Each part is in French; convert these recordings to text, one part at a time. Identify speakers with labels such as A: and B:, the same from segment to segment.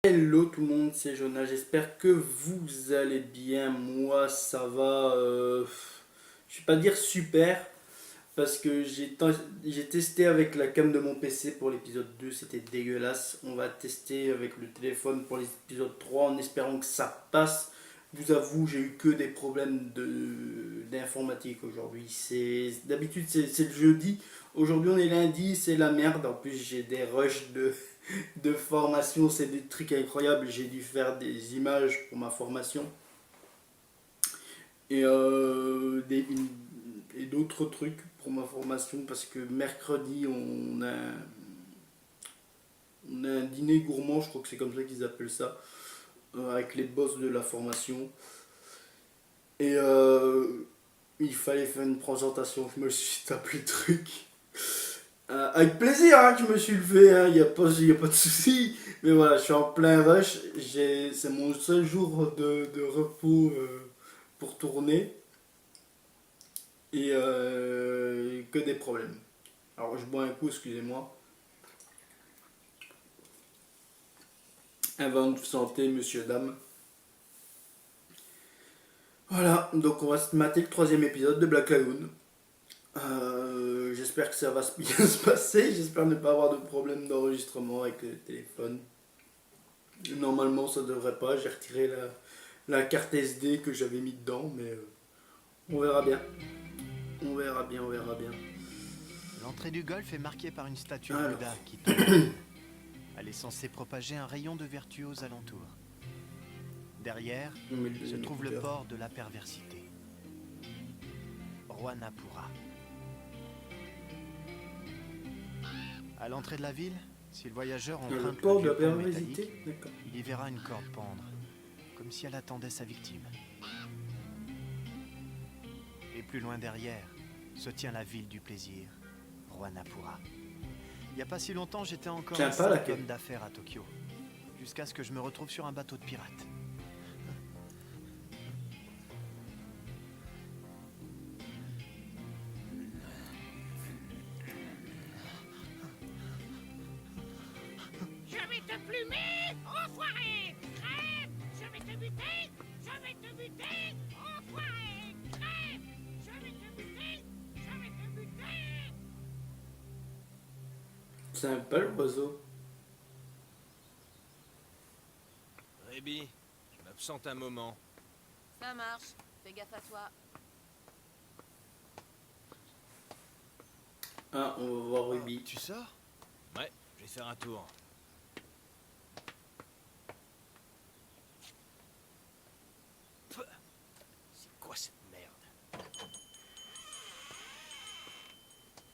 A: Hello tout le monde, c'est Jonah, j'espère que vous allez bien. Moi ça va, je vais pas dire super, parce que j'ai testé avec la cam de mon PC pour l'épisode 2, c'était dégueulasse. On va tester avec le téléphone pour l'épisode 3 en espérant que ça passe. Je vous avoue, j'ai eu que des problèmes d'informatique aujourd'hui. D'habitude c'est le jeudi, aujourd'hui on est lundi, c'est la merde. En plus j'ai des rushs de formation, c'est des trucs incroyables. J'ai dû faire des images pour ma formation et, et d'autres trucs pour ma formation parce que mercredi on a un dîner gourmand, je crois que c'est comme ça qu'ils appellent ça, avec les boss de la formation. Et il fallait faire une présentation, je me suis tapé le truc. Avec plaisir hein, que je me suis levé, il n'y a, y a pas de souci. Mais voilà, je suis en plein rush. C'est mon seul jour de repos pour tourner. Et que des problèmes. Alors je bois un coup, excusez-moi. Un vin de santé, monsieur, dame. Voilà, donc on va se mater le troisième épisode de Black Lagoon. J'espère que ça va bien se passer. J'espère ne pas avoir de problème d'enregistrement avec le téléphone. Normalement, ça devrait pas. J'ai retiré la carte SD que j'avais mis dedans, mais on verra bien. On verra bien, on verra bien.
B: L'entrée du golfe est marquée par une statue de
A: Alors.
B: Bouddha qui tombe. Elle est censée propager un rayon de vertu aux alentours. Derrière se trouve le port de la perversité. Rwanapura. À l'entrée de la ville, si le voyageur
A: Le
B: emprunte
A: port
B: le
A: de la
B: vieux pont
A: perversité,
B: métallique,
A: d'accord.
B: il y verra une corde pendre, comme si elle attendait sa victime. Et plus loin derrière, se tient la ville du plaisir, Rwanapura. Il n'y a pas si longtemps, j'étais encore un
A: Sympa, la
B: simple
A: quête.
B: homme d'affaires à Tokyo, jusqu'à ce que je me retrouve sur un bateau de pirates.
C: Je vais te plumer, enfoiré! Crève! Je vais te buter! Je vais te buter! Enfoiré! Crève! Je vais te buter! Je vais te buter!
A: Sympa l'oiseau.
D: Rébi, je m'absente un moment.
E: Ça marche, fais gaffe à toi.
A: Ah, on va voir Ruby.
B: Tu sors?
D: Ouais, je vais faire un tour. Pff, c'est quoi cette merde?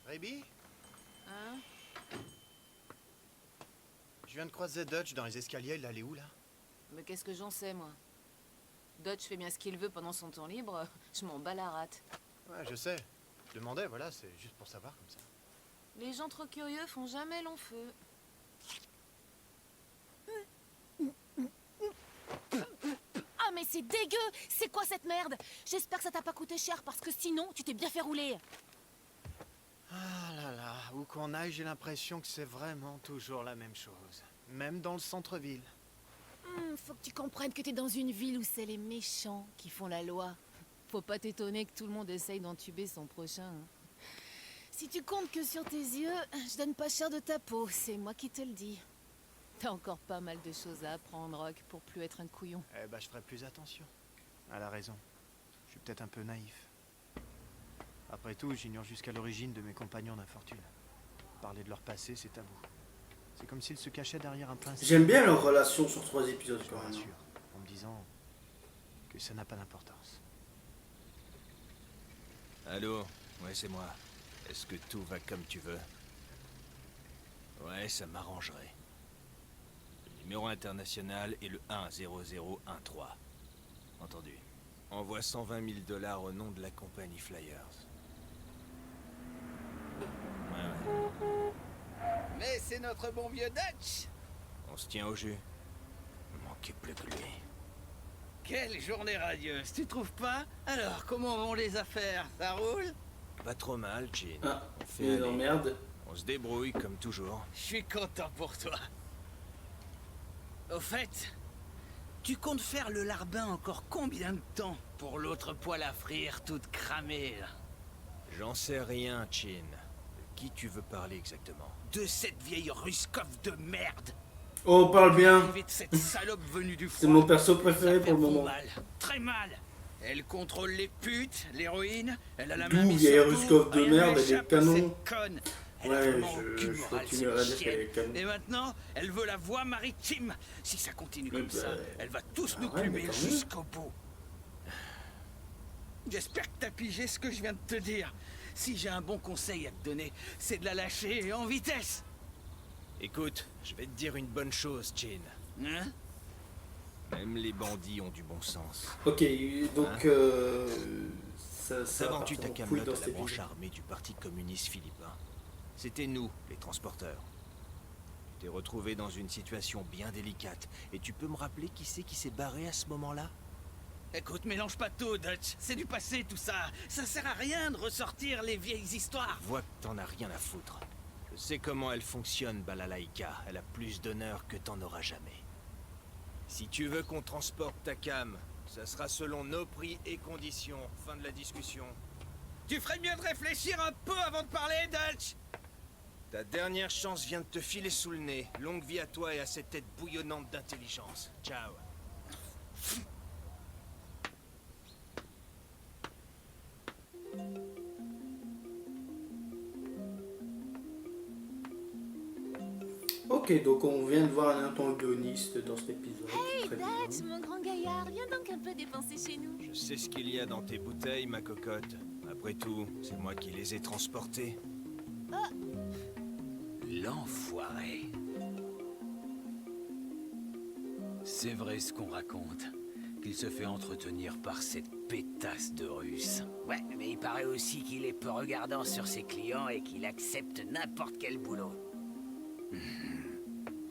B: Rébi?
E: Hein?
B: Je viens de croiser Dutch dans les escaliers, il allait où là?
E: Mais qu'est-ce que j'en sais, moi? Dodge fait bien ce qu'il veut pendant son temps libre, je m'en bats la rate.
B: Ouais, je sais. Je demandais, voilà, c'est juste pour savoir comme ça.
E: Les gens trop curieux font jamais long feu. Ah mais c'est dégueu! C'est quoi cette merde? J'espère que ça t'a pas coûté cher parce que sinon tu t'es bien fait rouler.
B: Ah là là, où qu'on aille, j'ai l'impression que c'est vraiment toujours la même chose. Même dans le centre-ville.
E: Faut que tu comprennes que t'es dans une ville où c'est les méchants qui font la loi. Faut pas t'étonner que tout le monde essaye d'entuber son prochain. Hein. Si tu comptes que sur tes yeux, je donne pas cher de ta peau, c'est moi qui te le dis. T'as encore pas mal de choses à apprendre, Rock, pour plus être un couillon.
B: Eh ben, je ferai plus attention. Elle a raison. Je suis peut-être un peu naïf. Après tout, j'ignore jusqu'à l'origine de mes compagnons d'infortune. Parler de leur passé, c'est tabou. C'est comme s'ils se cachaient derrière un principe.
A: J'aime bien leur relation sur 3 épisodes
B: Je
A: quand
B: me
A: même.
B: rassure, en me disant que ça n'a pas d'importance.
D: Allô? Ouais, c'est moi. Est-ce que tout va comme tu veux? Ouais, ça m'arrangerait. Le numéro international est le 10013. Entendu. Envoie 120 000 $ au nom de la compagnie Flyers. Ouais.
F: Mais c'est notre bon vieux Dutch!
D: On se tient au jus. Il manquait plus que lui.
F: Quelle journée radieuse, tu trouves pas? Alors, comment vont les affaires? Ça roule?
D: Pas trop mal, Chin.
A: Ah,
D: On fait
A: il
D: aller.
A: emmerde.
D: On se débrouille comme toujours.
F: Je suis content pour toi. Au fait, tu comptes faire le larbin encore combien de temps pour l'autre poêle à frire toute cramée, là?
D: J'en sais rien, Chin. De qui tu veux parler exactement?
F: De cette vieille Ruskov de merde.
A: Oh, parle bien.
F: L'arrivée de cette salope venue du froid.
A: C'est mon perso préféré
F: ça
A: pour le
F: fait
A: moment.
F: mal, très mal. Elle contrôle les putes, l'héroïne, elle a la
A: D'où
F: main mise
A: vieille
F: sur tout,
A: Ruskov de
F: rien lui
A: merde, elle est
F: échappe à
A: canon.
F: cette conne. Elle a
A: Ouais,
F: vraiment aucune
A: je
F: morale,
A: continuerai à
F: cette
A: dire qu'elle est
F: chienne.
A: canon.
F: Et maintenant, elle veut la voie maritime. Si ça continue comme ça, elle va tous nous
A: ouais, mais
F: plumer
A: tant mieux.
F: jusqu'au bout. J'espère que t'as pigé ce que je viens de te dire. Si j'ai un bon conseil à te donner, c'est de la lâcher en vitesse.
D: Écoute, je vais te dire une bonne chose, Chin.
F: Hein?
D: Même les bandits ont du bon sens.
A: Ok, donc ça va
D: Savais-tu ta
A: partir en couille
D: camelote
A: dans
D: à la
A: cet
D: branche
A: épisode.
D: armée du Parti communiste philippin? C'était nous, les transporteurs. Tu t'es retrouvé dans une situation bien délicate. Et tu peux me rappeler qui c'est qui s'est barré à ce moment-là?
F: Écoute, mélange pas tout, Dutch. C'est du passé, tout ça. Ça sert à rien de ressortir les vieilles histoires.
D: Je vois que t'en as rien à foutre. Je sais comment elle fonctionne, Balalaïka. Elle a plus d'honneur que t'en auras jamais. Si tu veux qu'on transporte ta cam, ça sera selon nos prix et conditions. Fin de la discussion.
F: Tu ferais mieux de réfléchir un peu avant de parler, Dutch.
D: Ta dernière chance vient de te filer sous le nez. Longue vie à toi et à cette tête bouillonnante d'intelligence. Ciao.
A: Ok, donc on vient de voir un antagoniste dans cet épisode.
E: Hey,
A: Très
E: Dutch,
A: bien.
E: mon grand gaillard, viens donc un peu dépenser chez nous.
D: Je sais ce qu'il y a dans tes bouteilles, ma cocotte. Après tout, c'est moi qui les ai transportées.
F: L'enfoiré. C'est vrai ce qu'on raconte. Qu'il se fait entretenir par cette pétasse de russe.
G: Ouais, mais il paraît aussi qu'il est peu regardant sur ses clients et qu'il accepte n'importe quel boulot.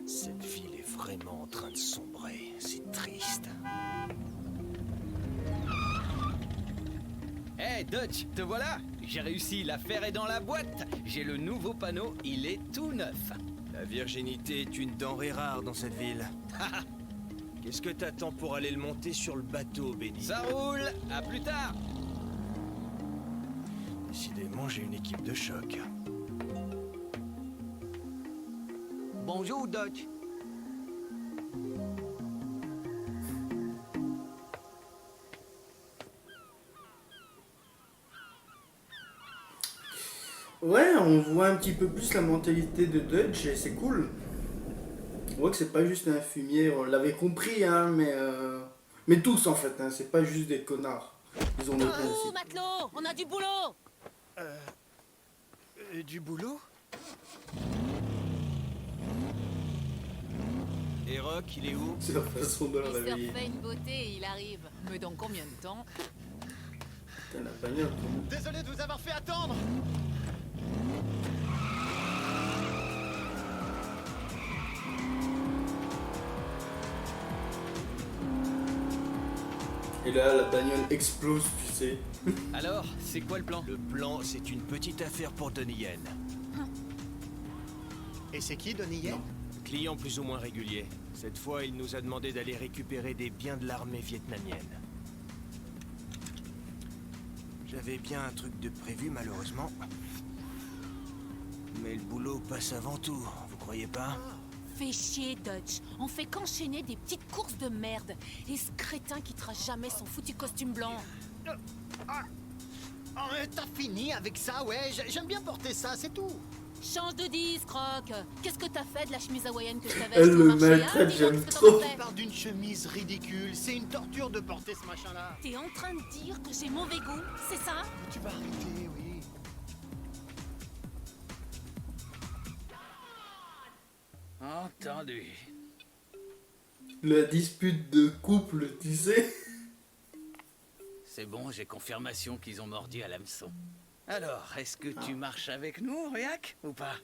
D: Cette ville est vraiment en train de sombrer. C'est triste.
F: Hey Dutch, te voilà. J'ai réussi, l'affaire est dans la boîte. J'ai le nouveau panneau, il est tout neuf.
D: La virginité est une denrée rare dans cette ville. Qu'est-ce que t'attends pour aller le monter sur le bateau, Benny?
F: Ça roule, à plus tard.
D: Décidément, j'ai une équipe de choc.
F: Bonjour Dutch.
A: Ouais, on voit un petit peu plus la mentalité de Dutch et c'est cool. On voit que c'est pas juste un fumier, on l'avait compris, hein, mais tous en fait, hein, c'est pas juste des connards. Ils ont des
E: Oh,
A: principes.
E: matelot, on a du boulot.
B: Du boulot?
D: Et Rock, il est où?
A: C'est la façon de le
E: Il se
A: réveiller.
E: refait une beauté et il arrive. Mais dans combien de temps?
A: Putain, la bagnole. quoi.
B: Désolé de vous avoir fait attendre!
A: Et là, la bagnole explose, tu sais.
F: Alors, c'est quoi le plan?
D: Le plan, c'est une petite affaire pour Donnie Yen.
B: Et c'est qui, Donnie Yen?
D: Client plus ou moins régulier. Cette fois, il nous a demandé d'aller récupérer des biens de l'armée vietnamienne. J'avais bien un truc de prévu, malheureusement. Mais le boulot passe avant tout, vous croyez pas?
E: Fais chier, Dutch. On fait qu'enchaîner des petites courses de merde. Et ce crétin quittera jamais son foutu costume blanc.
B: T'as fini avec ça, ouais. J'aime bien porter ça, c'est tout.
E: Change de disque, Rock. Qu'est-ce que t'as fait de la chemise hawaïenne que je t'avais
A: Elle
E: achetée
A: le
E: au marché,
A: maltraite,
E: dis-moi,
A: j'aime
E: qu'est-ce que
A: trop.
E: t'en as
B: Tu
E: fait?
B: parles d'une chemise ridicule. C'est une torture de porter ce machin-là.
E: T'es en train de dire que j'ai mauvais goût, c'est ça?
B: Tu vas arrêter, oui.
F: Entendu.
A: La dispute de couple, tu sais.
F: C'est bon, j'ai confirmation qu'ils ont mordu à l'hameçon. Alors, est-ce que tu marches avec nous, Riak, ou pas?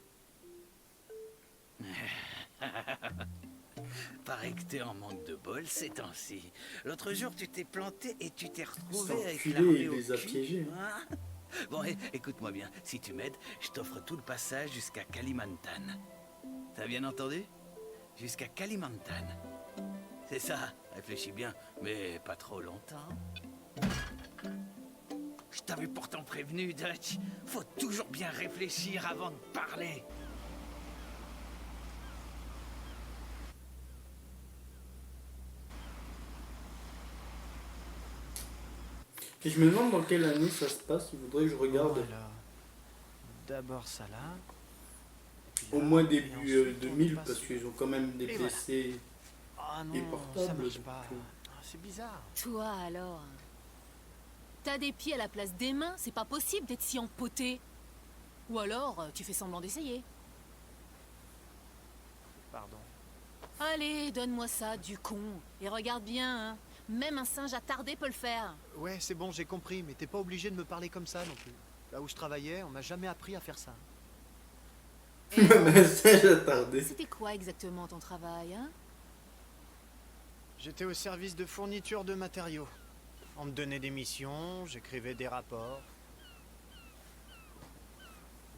F: Paraît que t'es en manque de bol ces temps-ci. L'autre jour, tu t'es planté et tu t'es retrouvé
A: Cet
F: avec
A: enculé,
F: l'armée
A: il
F: au
A: les a
F: cul,
A: piégés.
F: hein? Bon, écoute-moi bien. Si tu m'aides, je t'offre tout le passage jusqu'à Kalimantan. T'as bien entendu? Jusqu'à Kalimantan. C'est ça, réfléchis bien, mais pas trop longtemps. Je t'avais pourtant prévenu, Dutch. Faut toujours bien réfléchir avant de parler.
A: Et je me demande dans quelle année ça se passe, il faudrait que je regarde.
B: Voilà. D'abord ça là. Puis
A: Au
B: là,
A: moins
B: et
A: début
B: ensuite, on
A: 2000,
B: passe
A: parce
B: sur-
A: qu'ils ont quand même des
B: Et voilà.
A: PC
B: Ah
A: et
B: non, ça
A: portables.
B: marche
A: donc,
B: pas. Ah, c'est bizarre.
E: Toi alors? T'as des pieds à la place des mains, c'est pas possible d'être si empoté. Ou alors, tu fais semblant d'essayer.
B: Pardon.
E: Allez, donne-moi ça, du con. Et regarde bien, hein. Même un singe attardé peut le faire.
B: Ouais, c'est bon, j'ai compris, mais t'es pas obligé de me parler comme ça non plus. Là où je travaillais, on m'a jamais appris à faire ça.
A: Mais ça, j'ai attardé.
E: C'était quoi exactement ton travail, hein?
B: J'étais au service de fourniture de matériaux. On me donnait des missions, j'écrivais des rapports.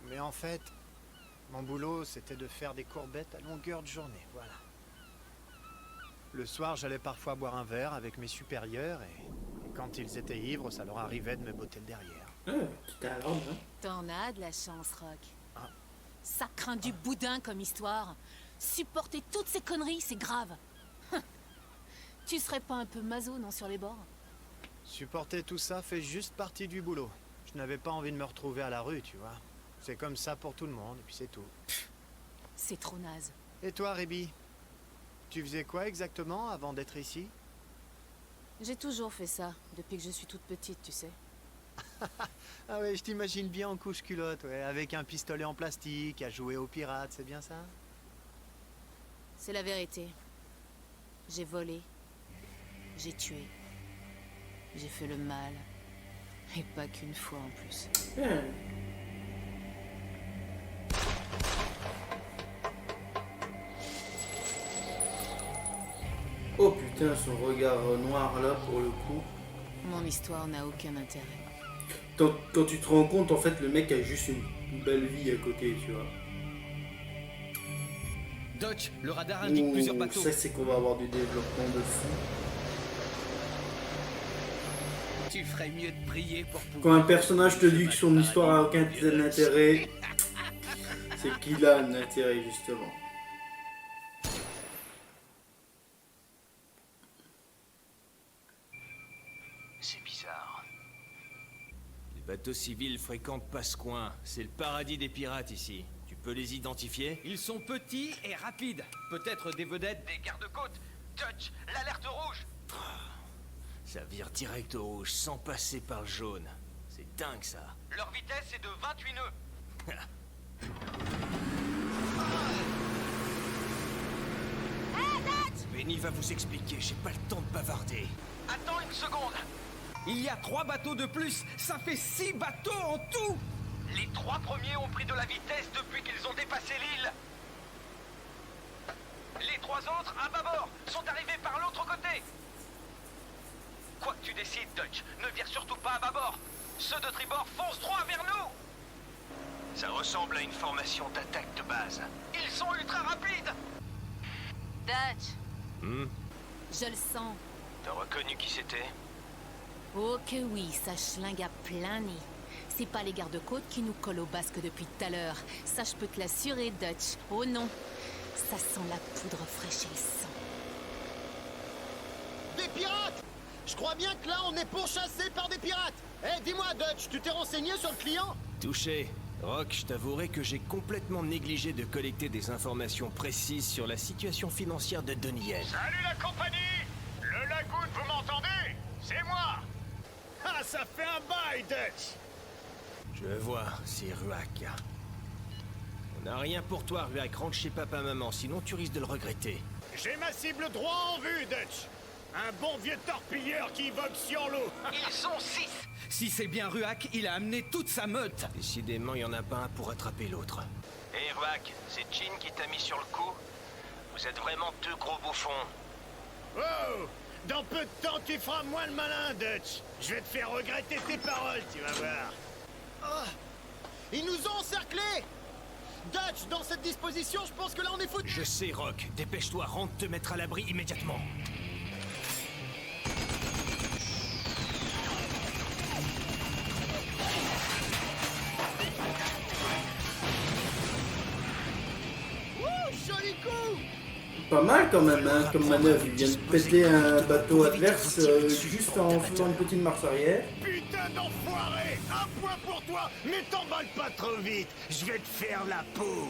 B: Mais en fait, mon boulot, c'était de faire des courbettes à longueur de journée, voilà. Le soir, j'allais parfois boire un verre avec mes supérieurs et quand ils étaient ivres, ça leur arrivait de me botter le derrière.
A: Ah, petit alarme, hein.
E: T'en as de la chance, Rock.
B: Ah.
E: Ça craint du boudin comme histoire. Supporter toutes ces conneries, c'est grave. Tu serais pas un peu maso, non, sur les bords?
B: Supporter tout ça fait juste partie du boulot. Je n'avais pas envie de me retrouver à la rue, tu vois. C'est comme ça pour tout le monde, et puis c'est tout.
E: C'est trop naze.
B: Et toi, Rébi? Tu faisais quoi exactement avant d'être ici?
E: J'ai toujours fait ça, depuis que je suis toute petite, tu sais.
B: Ah ouais, je t'imagine bien en couche culotte, ouais, avec un pistolet en plastique, à jouer aux pirates, c'est bien ça?
E: C'est la vérité. J'ai volé. J'ai tué. J'ai fait le mal. Et pas qu'une fois en plus.
A: Bien. Oh putain, son regard noir là pour le coup.
E: Mon histoire n'a aucun intérêt.
A: Quand tu te rends compte, en fait, le mec a juste une belle vie à côté, tu vois.
F: Dutch, le radar indique plusieurs bateaux.
A: Ça, c'est qu'on va avoir du développement de fou.
F: Tu ferais mieux de prier pour pouvoir...
A: Quand un personnage te dit que son histoire a aucun intérêt, c'est qu'il a un intérêt, justement.
D: C'est bizarre. Les bateaux civils fréquentent pas ce coin. C'est le paradis des pirates ici. Tu peux les identifier?
F: Ils sont petits et rapides. Peut-être des vedettes des gardes-côtes. Dutch, l'alerte rouge.
D: Ça vire direct au rouge sans passer par le jaune. C'est dingue ça.
F: Leur vitesse est de 28 nœuds.
D: Benny va vous expliquer, j'ai pas le temps de bavarder.
F: Attends une seconde. Il y a 3 bateaux de plus. Ça fait 6 bateaux en tout. Les 3 premiers ont pris de la vitesse depuis qu'ils ont dépassé l'île. Les 3 autres, à bâbord, sont arrivés par l'autre côté. Quoi que tu décides, Dutch, ne vire surtout pas à bâbord. Ceux de tribord foncent droit vers nous.
D: Ça ressemble à une formation d'attaque de base.
F: Ils sont ultra rapides.
E: Dutch,
D: Hmm?
E: je le sens.
D: T'as reconnu qui c'était?
E: Oh que oui, ça schlingue à plein nez. C'est pas les gardes-côtes qui nous collent au basque depuis tout à l'heure. Ça, je peux te l'assurer, Dutch. Oh non, ça sent la poudre fraîche et le sang.
H: Des pirates! Je crois bien que là, on est pourchassé par des pirates! Eh, dis-moi, Dutch, tu t'es renseigné sur le client?
D: Touché. Rock, je t'avouerai que j'ai complètement négligé de collecter des informations précises sur la situation financière de Donnie Yen.
H: Salut la compagnie! Le Lagoon, vous m'entendez? C'est moi! Ah, ça fait un bail, Dutch!
D: Je vois, c'est Ruak. On n'a rien pour toi, Ruak. Rentre chez papa-maman, sinon tu risques de le regretter.
H: J'ai ma cible droit en vue, Dutch! Un bon vieux torpilleur qui vogue sur l'eau!
F: Ils sont 6. Si c'est bien Ruak, il a amené toute sa meute.
D: Décidément, il n'y en a pas un pour attraper l'autre. Hé, Ruak, c'est Chin qui t'a mis sur le coup? Vous êtes vraiment 2 gros bouffons.
H: Oh! Dans peu de temps, tu feras moins le malin, Dutch! Je vais te faire regretter tes paroles, tu vas voir! Oh! Ils nous ont encerclés! Dutch, dans cette disposition, je pense que là on est foutu.
D: Je sais, Rock. Dépêche-toi, rentre te mettre à l'abri immédiatement.
H: Joli coup.
A: Pas mal quand même, hein, comme manœuvre. Il vient de péter un bateau adverse juste en faisant une petite marche arrière.
H: Putain d'enfoiré. Un point pour toi, mais t'emballe pas trop vite. Je vais te faire la peau.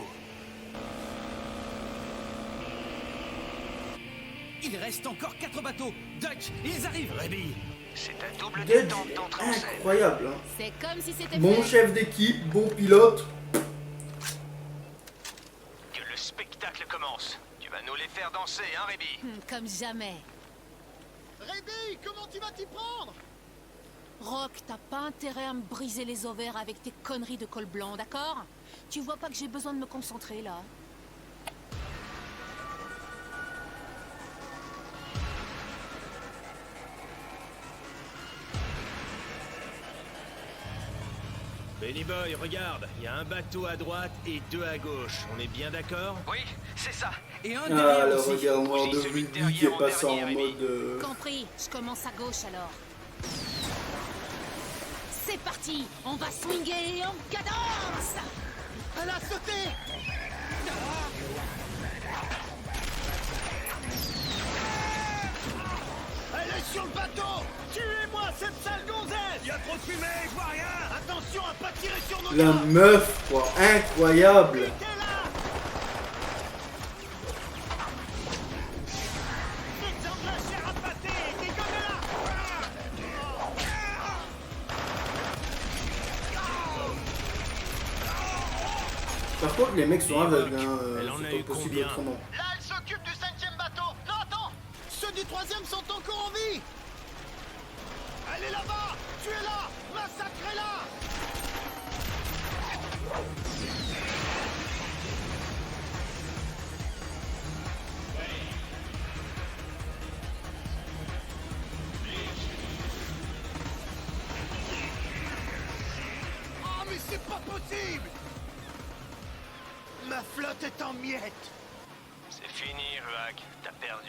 F: Il reste encore 4 bateaux. Dutch, ils arrivent.
D: Rébi, c'est ta double
A: Dutch,
D: détente d'entrée en scène.
A: incroyable. Hein.
E: C'est comme si c'était
A: Bon
E: fait.
A: chef d'équipe, bon pilote.
D: Que le spectacle commence. Tu vas nous les faire danser, hein, Rébi?
E: Comme jamais.
H: Rébi, comment tu vas t'y prendre?
E: Rock, t'as pas intérêt à me briser les ovaires avec tes conneries de col blanc, d'accord? Tu vois pas que j'ai besoin de me concentrer, là?
D: Benny Boy, regarde, il y a un bateau à droite et 2 à gauche. On est bien d'accord?
F: Oui, c'est ça. Et un
A: Ah,
F: derrière
A: le
F: aussi.
A: regard noir
F: Oui,
A: de
F: celui
A: Ruby
F: derrière
A: qui est
F: en
A: passé en
F: dernier,
A: mode...
E: Compris, je commence à gauche, alors. C'est parti. On va swinguer en cadence.
H: Elle a sauté. Elle est sur le bateau. Tuez-moi cette sale gonzesse. Y a trop de fumée, je vois rien. Attention à pas tirer sur nos
A: La
H: gars.
A: meuf, quoi, incroyable.
H: Piquez-la. Faites-en de la chair à pâté. Décollez-la.
A: Par contre, les mecs sont aveugles, hein,
D: Elle en a
A: c'est
D: eu
A: pas possible
D: combien?
A: autrement.
H: Là, elle s'occupe du 5e bateau. Non, attends. Ceux du 3e sont encore en vie. Elle est là-bas. Tuez-la. Massacrez-la. Oh, mais c'est pas possible. Ma flotte est en miettes.
D: C'est fini, Ruak. T'as perdu.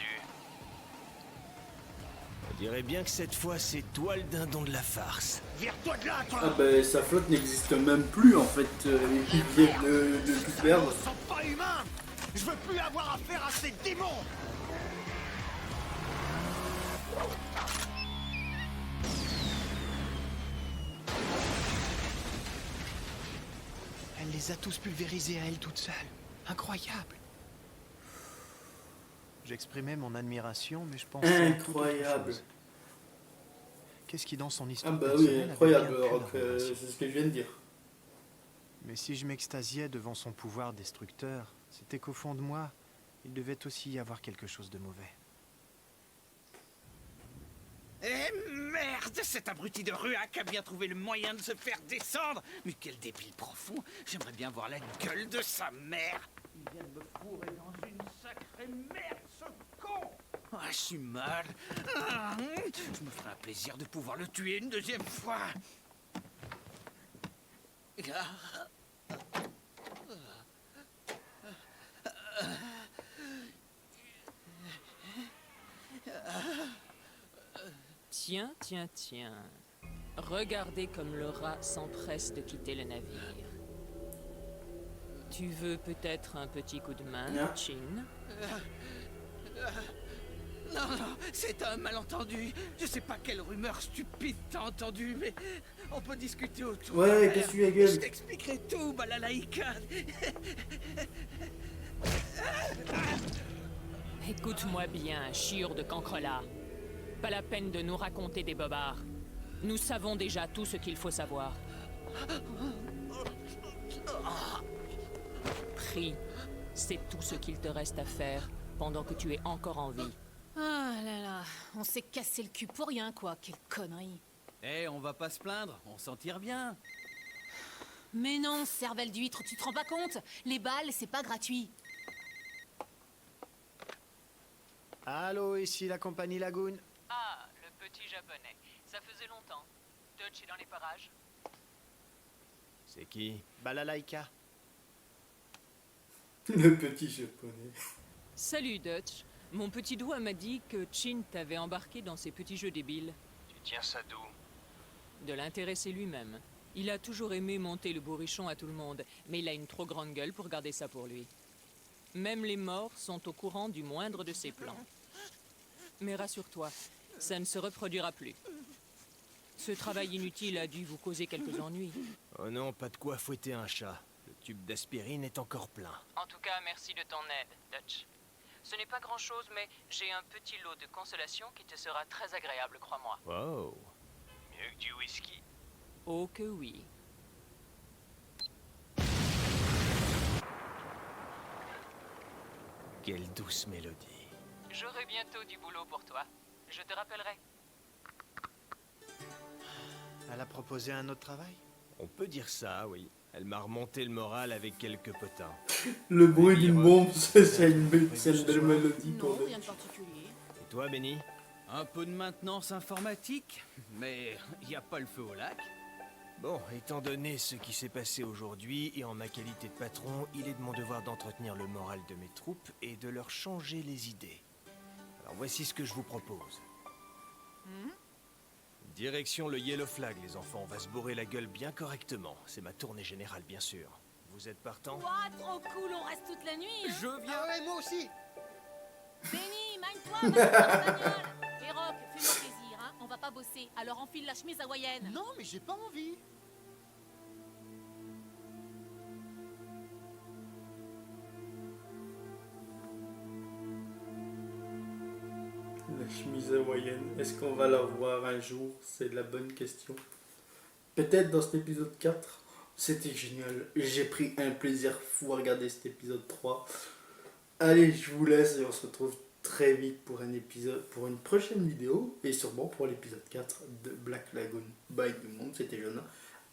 D: On dirait bien que cette fois, c'est toi le dindon de la farce.
H: Vire-toi de là, toi.
A: Ah bah sa flotte n'existe même plus en fait, ils viennent de tout
H: Je
A: perdre.
H: me sens pas humain. Je veux plus avoir affaire à ces démons. Elle les a tous pulvérisés à elle toute seule. Incroyable.
B: J'exprimais mon admiration, mais je pensais à toute autre
A: Incroyable.
B: chose. Qu'est-ce qui, dans son
A: Ah
B: histoire
A: bah
B: personnelle,
A: oui,
B: avait
A: incroyable
B: bien pris
A: Rock,
B: leur relation?
A: c'est ce que je viens de dire.
B: Mais si je m'extasiais devant son pouvoir destructeur, c'était qu'au fond de moi, il devait aussi y avoir quelque chose de mauvais.
G: Eh merde, cet abruti de Ruak a bien trouvé le moyen de se faire descendre. Mais quel débile profond. J'aimerais bien voir la gueule de sa mère. Il vient de me fourrer dans une sacrée merde, ce con. Ah, je suis mal. Je me ferai un plaisir de pouvoir le tuer une deuxième fois.
I: Tiens, tiens, tiens. Regardez comme le rat s'empresse de quitter le navire. Tu veux peut-être un petit coup de main,
A: Non.
I: Chin?
G: Non, non, c'est un malentendu. Je sais pas quelle rumeur stupide t'as entendu, mais on peut discuter autour.
A: Ouais,
G: d'un verre.
A: qu'est-ce que tu as gueule?
G: Je t'expliquerai tout, balalaïka.
I: Écoute-moi bien, chiure de cancrelat. Pas la peine de nous raconter des bobards. Nous savons déjà tout ce qu'il faut savoir. Prie, c'est tout ce qu'il te reste à faire pendant que tu es encore en vie.
E: Ah là là, on s'est cassé le cul pour rien, quoi. Quelle connerie.
F: Eh, on va pas se plaindre, on s'en tire bien.
E: Mais non, cervelle d'huître, tu te rends pas compte? Les balles, c'est pas gratuit.
B: Allô, ici la compagnie Lagoon.
I: Ah, le petit japonais. Ça faisait longtemps. Dutch est dans les parages.
D: C'est qui?
B: Balalaïka.
A: Le petit japonais.
I: Salut Dutch. Mon petit doigt m'a dit que Chin t'avait embarqué dans ces petits jeux débiles.
D: Tu tiens ça d'où?
I: De l'intéresser lui-même. Il a toujours aimé monter le bourrichon à tout le monde, mais il a une trop grande gueule pour garder ça pour lui. Même les morts sont au courant du moindre de ses plans. Mais rassure-toi, ça ne se reproduira plus. Ce travail inutile a dû vous causer quelques ennuis.
D: Oh non, pas de quoi fouetter un chat. Le tube d'aspirine est encore plein.
I: En tout cas, merci de ton aide, Dutch. Ce n'est pas grand-chose, mais j'ai un petit lot de consolation qui te sera très agréable, crois-moi.
D: Wow. Mieux que du whisky.
I: Oh que oui.
D: Quelle douce mélodie.
I: J'aurai bientôt du boulot pour toi. Je te rappellerai.
B: Elle a proposé un autre travail?
D: On peut dire ça, oui. Elle m'a remonté le moral avec quelques potins.
A: Le bruit d'une bombe, c'est une belle mélodie pour
E: Non,
A: Dutch.
E: rien de particulier.
D: Et toi, Benny?
G: Un peu de maintenance informatique, mais il n'y a pas le feu au lac.
D: Bon, étant donné ce qui s'est passé aujourd'hui, et en ma qualité de patron, il est de mon devoir d'entretenir le moral de mes troupes et de leur changer les idées. Alors voici ce que je vous propose. Direction le Yellow Flag, les enfants. On va se bourrer la gueule bien correctement. C'est ma tournée générale, bien sûr. Vous êtes partants?
E: Ouah, trop cool, on reste toute la nuit. Hein.
G: Je viens.
H: Ah ouais, moi aussi.
E: Benny, mine-toi, va dans la bagnole. Et Rock, fais-moi plaisir, hein. On va pas bosser, alors enfile la chemise hawaïenne.
H: Non, mais j'ai pas envie.
A: La chemise hawaïenne, est-ce qu'on va la voir un jour? C'est la bonne question. Peut-être dans cet épisode 4. C'était génial. J'ai pris un plaisir fou à regarder cet épisode 3. Allez, je vous laisse et on se retrouve très vite pour un épisode, pour une prochaine vidéo et sûrement pour l'épisode 4 de Black Lagoon. Bye tout le monde, c'était Jonah.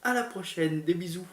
A: À la prochaine, des bisous.